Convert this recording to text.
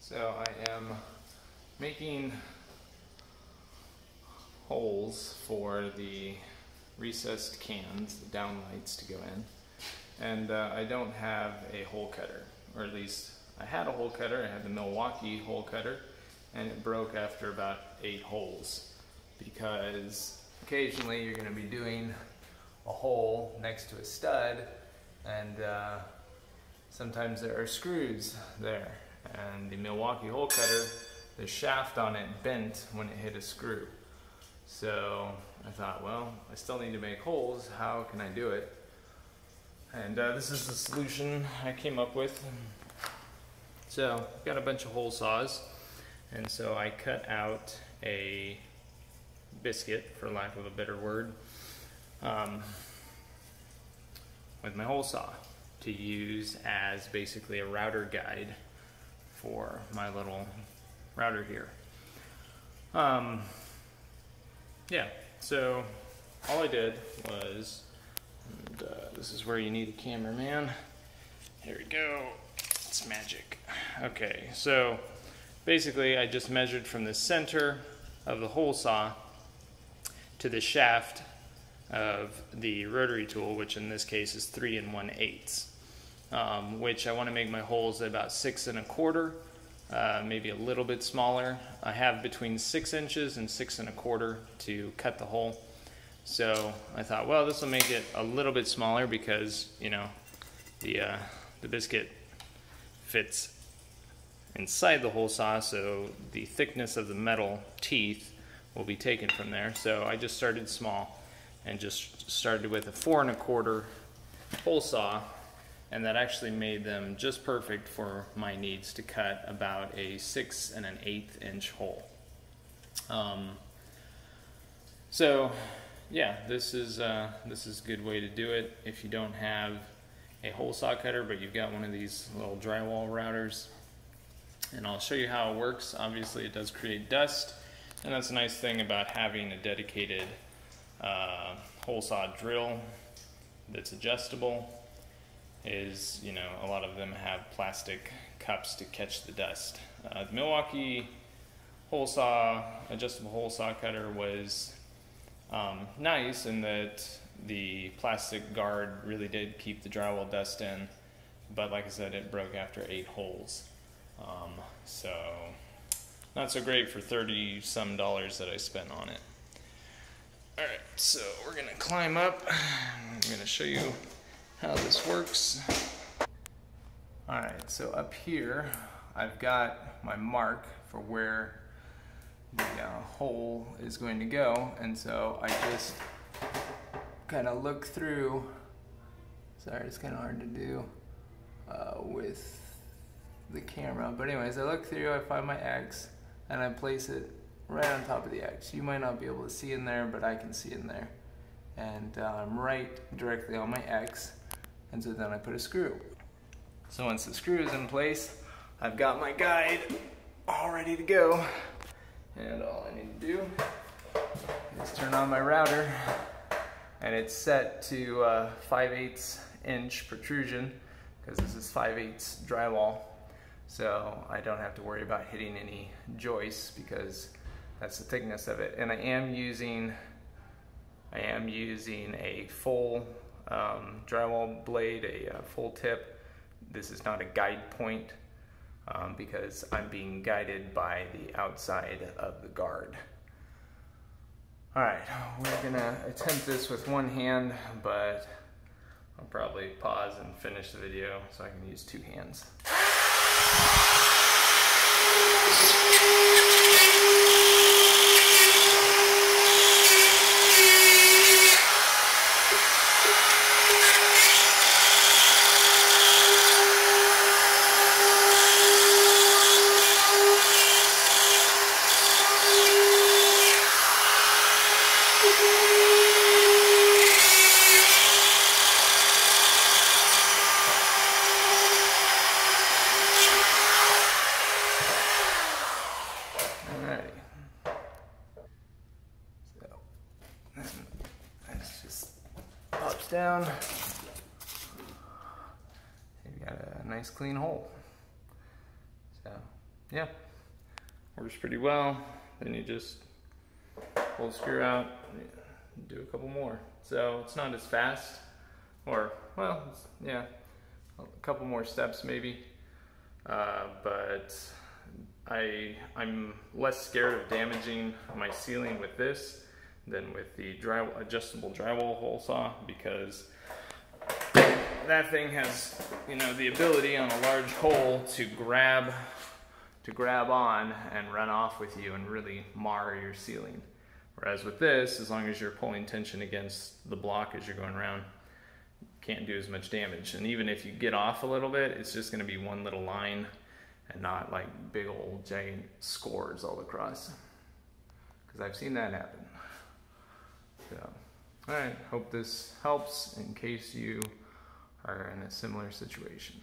So I am making holes for the recessed cans, the downlights to go in. And I don't have a hole cutter, or at least I had a hole cutter. I had the Milwaukee hole cutter, and it broke after about 8 holes because occasionally you're going to be doing a hole next to a stud, and sometimes there are screws there. And the Milwaukee hole cutter, the shaft on it bent when it hit a screw. So I thought, well, I still need to make holes. How can I do it? And this is the solution I came up with. So I've got a bunch of hole saws, and so I cut out a biscuit, for lack of a better word, with my hole saw to use as basically a router guide for my little router here. Yeah, so all I did was, and this is where you need a cameraman. Here we go, it's magic. Okay, so basically I just measured from the center of the hole saw to the shaft of the rotary tool, which in this case is 3 1/8, which I want to make my holes at about 6 1/4, maybe a little bit smaller. I have between 6 inches and 6 1/4 to cut the hole. So I thought, well, this will make it a little bit smaller because, you know, the biscuit fits inside the hole saw, so the thickness of the metal teeth will be taken from there. So I just started small and just started with a 4 1/4 hole saw, and that actually made them just perfect for my needs to cut about a 6 1/8 inch hole. So yeah, this is a good way to do it if you don't have a hole saw cutter, but you've got one of these little drywall routers. And I'll show you how it works. Obviously it does create dust, and that's a nice thing about having a dedicated hole saw drill that's adjustable is, you know, a lot of them have plastic cups to catch the dust. The Milwaukee hole saw, adjustable hole saw cutter was nice in that the plastic guard really did keep the drywall dust in, but like I said, it broke after 8 holes. So not so great for $30-some that I spent on it. Alright, so we're gonna climb up. I'm gonna show you how this works. Alright, so up here I've got my mark for where the hole is going to go, and so I just kind of look through. Sorry, it's kind of hard to do with the camera, but anyways, I look through, I find my X, and I place it right on top of the X. You might not be able to see in there, but I can see in there. And I'm right directly on my X, and so then I put a screw. So once the screw is in place, I've got my guide all ready to go. And all I need to do is turn on my router, and it's set to 5/8 inch protrusion, because this is 5/8 drywall. So I don't have to worry about hitting any joists because that's the thickness of it. And I am using a full drywall blade, a full tip. This is not a guide point because I'm being guided by the outside of the guard. Alright, we're gonna attempt this with one hand, but I'll probably pause and finish the video so I can use 2 hands. Down, you've got a nice clean hole. So yeah, works pretty well. Then you just pull the screw out, do a couple more. So it's not as fast, or, well, yeah, a couple more steps maybe. But I'm less scared of damaging my ceiling with this than with the adjustable drywall hole saw, because that thing has, you know, the ability on a large hole to grab on and run off with you and really mar your ceiling. Whereas with this, as long as you're pulling tension against the block as you're going around, you can't do as much damage. And even if you get off a little bit, it's just going to be one little line and not like big old giant scores all across, because I've seen that happen. So, all right, hope this helps in case you are in a similar situation.